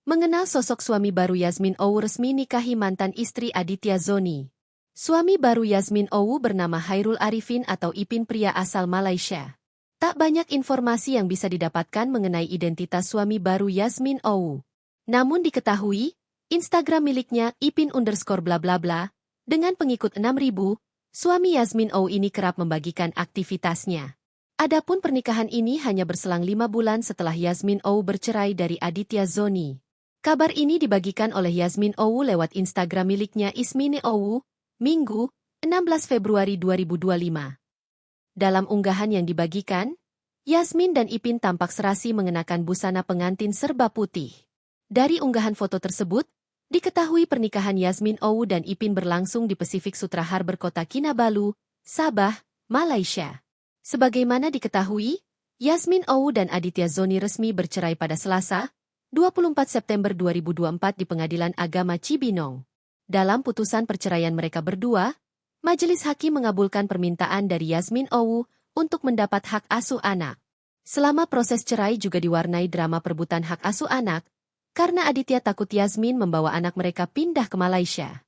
Mengenal sosok suami baru Yasmin Owu resmi nikahi mantan istri Aditya Zoni. Suami baru Yasmin Owu bernama Hairul Arifin atau Ipin, pria asal Malaysia. Tak banyak informasi yang bisa didapatkan mengenai identitas suami baru Yasmin Owu. Namun diketahui, Instagram miliknya ipin_bla-bla-bla, dengan pengikut 6.000, suami Yasmin Owu ini kerap membagikan aktivitasnya. Adapun pernikahan ini hanya berselang 5 bulan setelah Yasmin Owu bercerai dari Aditya Zoni. Kabar ini dibagikan oleh Yasmin Owu lewat Instagram miliknya Ismine Owu, Minggu, 16 Februari 2025. Dalam unggahan yang dibagikan, Yasmin dan Ipin tampak serasi mengenakan busana pengantin serba putih. Dari unggahan foto tersebut, diketahui pernikahan Yasmin Owu dan Ipin berlangsung di Pacific Sutra Harbour Kota Kinabalu, Sabah, Malaysia. Sebagaimana diketahui, Yasmin Owu dan Aditya Zoni resmi bercerai pada Selasa, 24 September 2024 di Pengadilan Agama Cibinong. Dalam putusan perceraian mereka berdua, majelis hakim mengabulkan permintaan dari Yasmin Owu untuk mendapat hak asuh anak. Selama proses cerai juga diwarnai drama perebutan hak asuh anak, karena Aditya takut Yasmin membawa anak mereka pindah ke Malaysia.